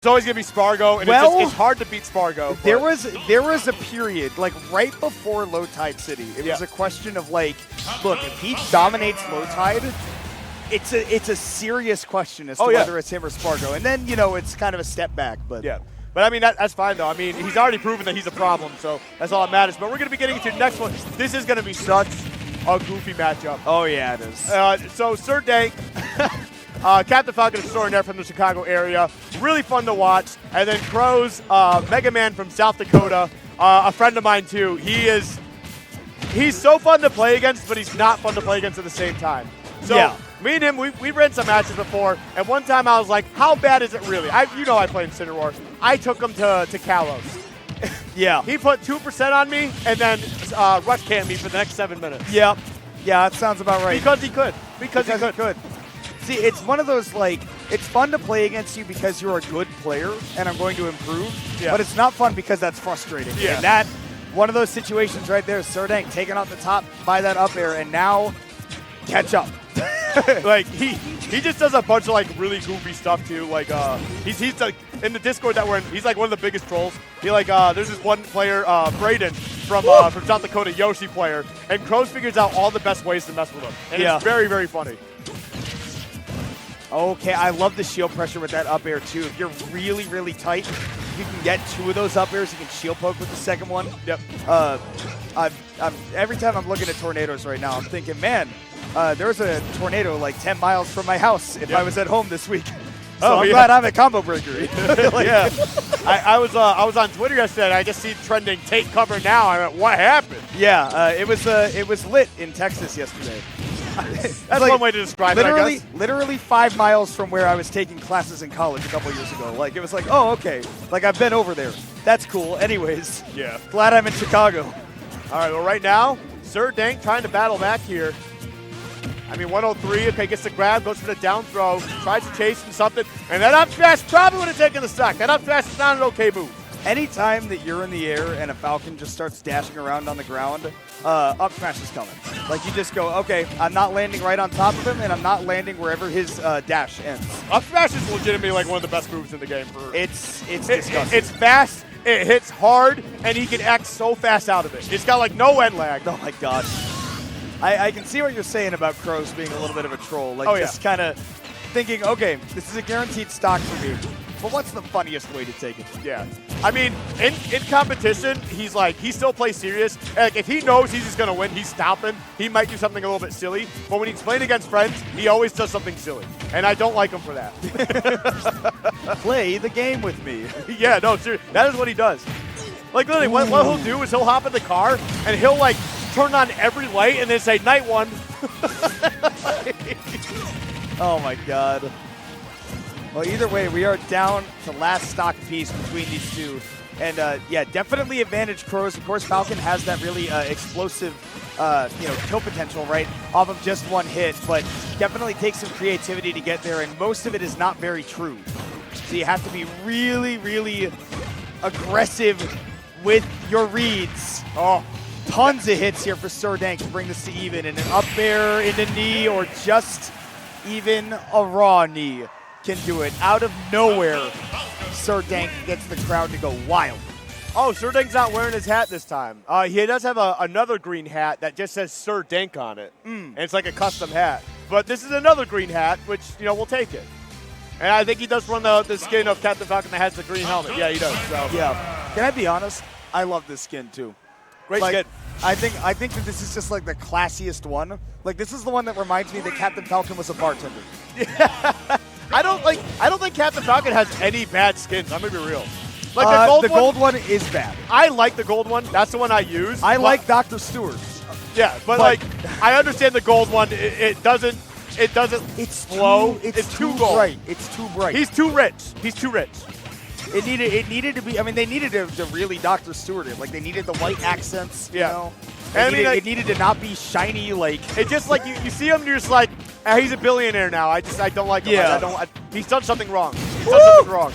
It's always going to be Spargo, and it's hard to beat Spargo. There was a period, like right before Low Tide City, it was a question of like, look, if he dominates Low Tide, it's a serious question as to whether it's him or Spargo. And then, it's kind of a step back. But yeah. But, I mean, that's fine, though. I mean, he's already proven that he's a problem, so that's all that matters. But we're going to be getting into the next one. This is going to be such a goofy matchup. Oh, yeah, it is. So, Sir Dank, Captain Falcon extraordinaire from the Chicago area. Really fun to watch. And then CrowZ, Mega Man from South Dakota, a friend of mine, too. He's so fun to play against, but he's not fun to play against at the same time. So, me and him, we ran some matches before, and one time I was like, how bad is it really? I play in Cinder War. I took him to Kalos. Yeah. He put 2% on me, and then rush camped me for the next 7 minutes. Yep. Yeah, that sounds about right. Because he could. Because he could. See, it's one of those, like, it's fun to play against you because you're a good player, and I'm going to improve, but it's not fun because that's frustrating. Yeah. And that, one of those situations right there, Sir Dank taken off the top by that up air, and now catch up. Like he just does a bunch of like really goofy stuff too. Like he's like in the Discord that we're in, he's like one of the biggest trolls. He like there's this one player, Braden from South Dakota, Yoshi player, and CrowZ figures out all the best ways to mess with him. And it's very, very funny. Okay, I love the shield pressure with that up air too. If you're really, really tight, you can get 2 of those up airs. You can shield poke with the second one. Yep. Every time I'm looking at tornadoes right now, I'm thinking, man, there was a tornado like 10 miles from my house if I was at home this week. So I'm glad I'm a combo breaker. Yeah. I was on Twitter yesterday, and I just see trending, take cover now. I went, what happened? Yeah, it was lit in Texas yesterday. That's like, one way to describe it, I guess. Literally 5 miles from where I was taking classes in college a couple years ago. Like, it was like, oh, okay. Like, I've been over there. That's cool. Anyways, glad I'm in Chicago. All right, well, right now, Sir Dank trying to battle back here. I mean, 103, okay, gets the grab, goes for the down throw, tries to chase him something, and that up smash probably would have taken the stock. That up smash is not an okay move. Anytime that you're in the air and a Falcon just starts dashing around on the ground, up smash is coming. Like, you just go, okay, I'm not landing right on top of him, and I'm not landing wherever his dash ends. Up smash is legitimately like one of the best moves in the game. It's disgusting. It's fast, it hits hard, and he can X so fast out of it. It's got like no end lag. Oh my god. I can see what you're saying about CrowZ being a little bit of a troll. Like, just kind of thinking, okay, this is a guaranteed stock for me. But what's the funniest way to take it? Yeah. I mean, in competition, he still plays serious. Like, if he knows he's just going to win, he's stopping. He might do something a little bit silly. But when he's playing against friends, he always does something silly. And I don't like him for that. Play the game with me. Yeah, no, seriously. That is what he does. Like, literally, what he'll do is he'll hop in the car, and he'll, like, turn on every light and then say, night one. Oh, my God. Well, either way, we are down to last stock piece between these two. And, yeah, definitely advantage CrowZ. Of course, Falcon has that really explosive, kill potential, right, off of just one hit. But definitely takes some creativity to get there, and most of it is not very true. So you have to be really, really aggressive with your reads. Oh, tons of hits here for Sir Dank to bring this to even. And an up air into knee or just even a raw knee can do it. Out of nowhere, Sir Dank gets the crowd to go wild. Oh, Sir Dank's not wearing his hat this time. He does have another green hat that just says Sir Dank on it. And it's like a custom hat. But this is another green hat, which, we'll take it. And I think he does run the skin of Captain Falcon that has the green helmet. Yeah, he does. So. Yeah. Can I be honest? I love this skin, too. Great skin. I think that this is just like the classiest one. Like, this is the one that reminds me that Captain Falcon was a bartender. I don't think Captain Falcon has any bad skins. I'm gonna be real. Like the gold one is bad. I like the gold one. That's the one I use. I like Dr. Stewart. Yeah, but like I understand the gold one. It doesn't. It's flow. It's too gold. bright. It's too bright. He's too rich. He's too rich. It needed to be. I mean, they needed to really Dr. Stewart it. Like, they needed the white accents. You know? It needed to not be shiny. Like, it's just like you see him, and you're just like, he's a billionaire now. I don't like him. Yeah. He's done something wrong. He's done something wrong.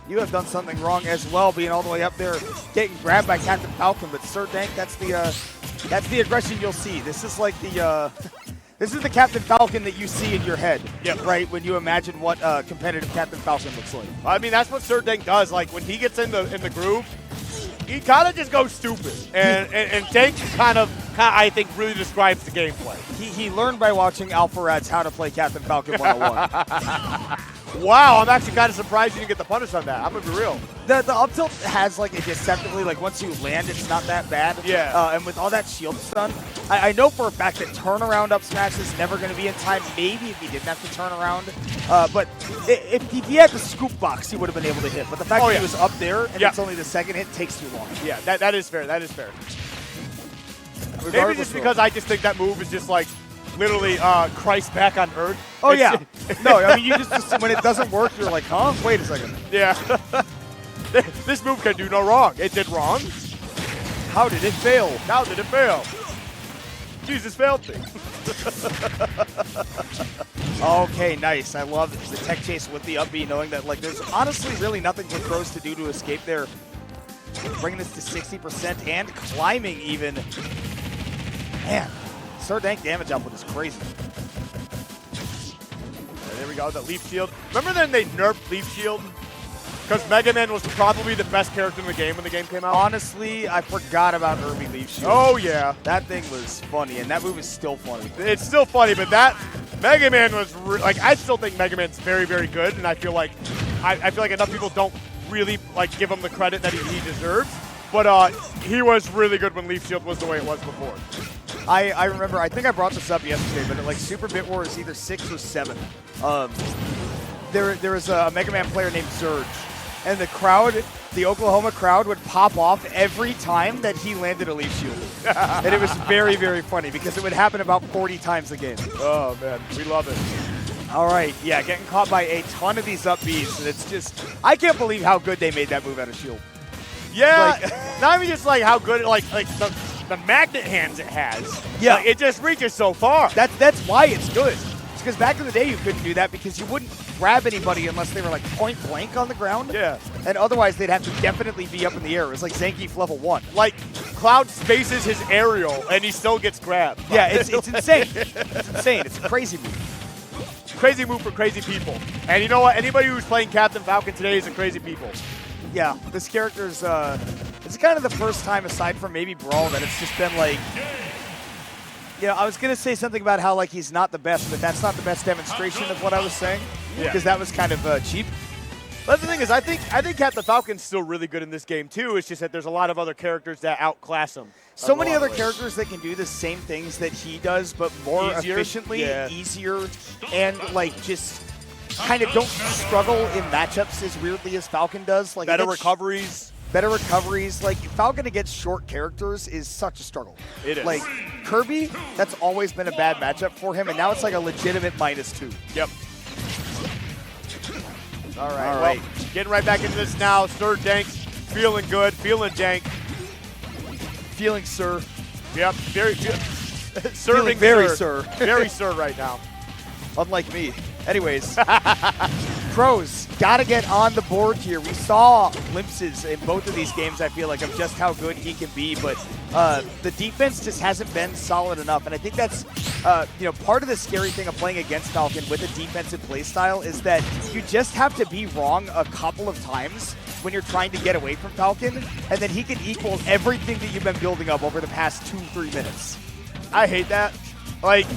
You have done something wrong as well, being all the way up there, getting grabbed by Captain Falcon. But Sir Dank, that's the aggression you'll see. This is like the This is the Captain Falcon that you see in your head, Yep. right? When you imagine what competitive Captain Falcon looks like. I mean, that's what Sir Dank does. Like, when he gets in the groove, he kind of just goes stupid. And Dank kind of, I think, really describes the gameplay. He learned by watching Alpha Rats how to play Captain Falcon 101. Wow, I'm actually kind of surprised you didn't get the punish on that. I'm going to be real. The up tilt has like a deceptively, like once you land, it's not that bad. Yeah. And with all that shield stun, I know for a fact that turnaround up smash is never going to be in time. Maybe if he didn't have to turn around. But if he had the scoop box, he would have been able to hit. But the fact that he was up there and it's only the second hit takes too long. Yeah, that is fair. That is fair. Maybe Regardless just because I just think that move is just like literally Christ back on Earth. Oh, yeah. No, I mean, you just when it doesn't work, you're like, huh? Wait a second. Yeah. This move can do no wrong. It did wrong. How did it fail? How did it fail? Jesus failed me. Okay, nice. I love the tech chase with the up B, knowing that like there's honestly really nothing for CrowZ to do to escape there. Bringing this to 60% and climbing even. Man, Sir Dank damage output is crazy. There we go, the Leaf Shield. Remember then they nerfed Leaf Shield? Because Mega Man was probably the best character in the game when the game came out. Honestly, I forgot about Irby Leaf Shield. Oh, yeah. That thing was funny, and that move is still funny. It's still funny, but that Mega Man was like, I still think Mega Man's very, very good, and I feel like enough people don't really like give him the credit that he deserves. But he was really good when Leaf Shield was the way it was before. I remember, I think I brought this up yesterday, but like Super Bit Wars either 6 or 7. There was a Mega Man player named Surge, and the crowd, the Oklahoma crowd, would pop off every time that he landed a Leaf Shield. And it was very, very funny because it would happen about 40 times a game. Oh, man, we love it. All right, yeah, getting caught by a ton of these up Bs, and it's just, I can't believe how good they made that move out of shield. Yeah, like, not even just like how good, like the magnet hands it has. Yeah. Like, it just reaches so far. That's why it's good. It's because back in the day you couldn't do that because you wouldn't grab anybody unless they were like point blank on the ground. Yeah. And otherwise they'd have to definitely be up in the air. It was like Zangief level 1. Like, Cloud spaces his aerial and he still gets grabbed. Yeah, it's insane. It's insane. It's a crazy move. Crazy move for crazy people. And you know what? Anybody who's playing Captain Falcon today is a crazy people. Yeah, this character's, it's kind of the first time, aside from maybe Brawl, that it's just been like, you know, I was going to say something about how, like, he's not the best, but that's not the best demonstration of what I was saying, because that was kind of cheap. But the thing is, I think Captain Falcon's still really good in this game, too. It's just that there's a lot of other characters that outclass him. So many other characters that can do the same things that he does, but more efficiently, easier, and, like, just kind of don't struggle in matchups as weirdly as Falcon does. Like better recoveries. Better recoveries. Like, Falcon against short characters is such a struggle. It is. Like, Kirby, that's always been a bad matchup for him, and now it's like a legitimate -2. Yep. All right. Well, getting right back into this now. Sir Dank, feeling good, feeling Dank. Feeling Sir. Yep, very good. Feeling very Sir. Very Sir right now. Unlike me. Anyways, CrowZ got to get on the board here. We saw glimpses in both of these games, I feel like, of just how good he can be, but the defense just hasn't been solid enough. And I think that's, you know, part of the scary thing of playing against Falcon with a defensive playstyle is that you just have to be wrong a couple of times when you're trying to get away from Falcon, and then he can equal everything that you've been building up over the past 2-3 minutes. I hate that. Like,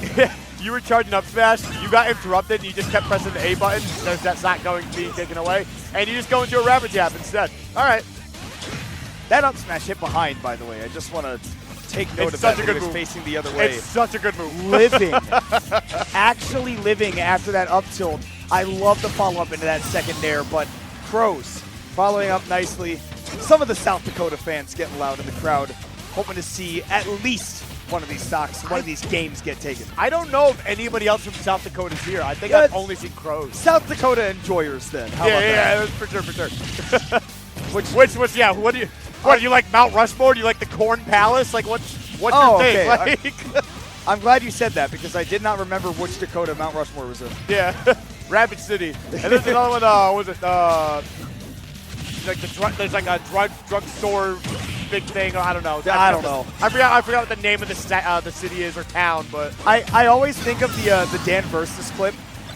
you were charging up smash, you got interrupted, and you just kept pressing the A button, because that's not going to be taken away, and you just go into a rapid jab instead. All right. That up smash hit behind, by the way. I just want to take note of that. It was facing the other way. It's such a good move. Living. Actually living after that up tilt. I love the follow-up into that second nair, but CrowZ following up nicely. Some of the South Dakota fans getting loud in the crowd, hoping to see at least one of these stocks, one of these games get taken. I don't know if anybody else from South Dakota is here. I think I've only seen CrowZ. South Dakota enjoyers then. How about that? Yeah, for sure, for sure. Which, yeah, what do you like Mount Rushmore? Do you like the Corn Palace? Like, what's your thing? Okay. Like, I'm glad you said that because I did not remember which Dakota Mount Rushmore was in. Yeah, Rapid City. And there's another one, was it, like there's like a drugstore big thing. Or I don't know. I don't know. I forgot what the name of the city is or town, but I always think of the Dan versus clip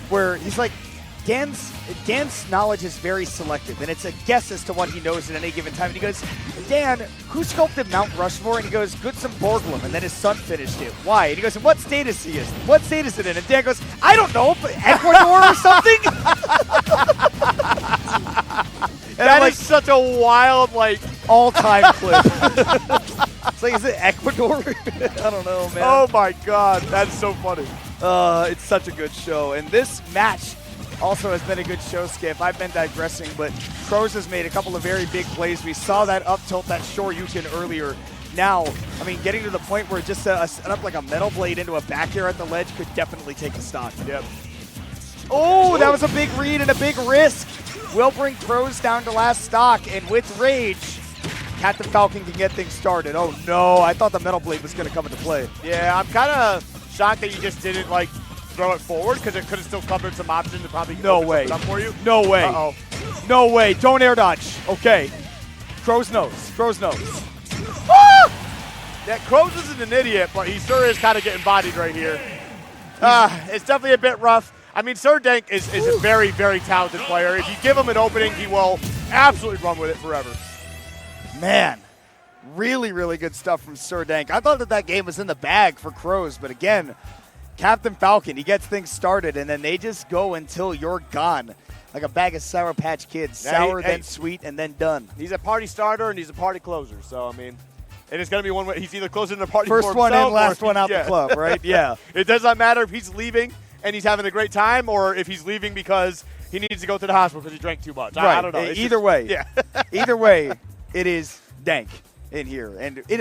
where he's like, Dan's knowledge is very selective, and it's a guess as to what he knows at any given time. And he goes, Dan, who sculpted Mount Rushmore? And he goes, Goodson Borglum, and then his son finished it. Why? And he goes, and what state is he in? What state is it in? And Dan goes, I don't know, but Ecuador or something? that is such a wild, like, all-time clip. It's like, is it Ecuador? I don't know, man. Oh my God, that's so funny. It's such a good show. And this match also has been a good show, Skip. I've been digressing, but CrowZ has made a couple of very big plays. We saw that up tilt, that Shoryuken earlier. Now, I mean, getting to the point where just set up like a metal blade into a back air at the ledge could definitely take a stock. Yep. Oh, that was a big read and a big risk. Will bring CrowZ down to last stock, and with Rage, Captain Falcon can get things started. Oh no, I thought the metal blade was going to come into play. Yeah, I'm kind of shocked that you just didn't like throw it forward because it could have still covered some options and probably no way up for you. No way. Uh-oh. No way. Don't air dodge. Okay. CrowZ knows. CrowZ knows. Ah! Yeah, CrowZ isn't an idiot, but he sure is kind of getting bodied right here. It's definitely a bit rough. I mean, Sir Dank is a very, very talented player. If you give him an opening, he will absolutely run with it forever. Man, really, really good stuff from Sir Dank. I thought that game was in the bag for CrowZ, but again, Captain Falcon, he gets things started, and then they just go until you're gone. Like a bag of Sour Patch Kids. Sour, then sweet, and then done. He's a party starter, and he's a party closer. So, I mean, and it's going to be one way. He's either closing the party First for one himself in, last one out yeah. the club, right? Yeah. It does not matter if he's leaving and he's having a great time or if he's leaving because he needs to go to the hospital because he drank too much. Right. I don't know. Either way. Yeah. Either way, it is Dank in here. And it is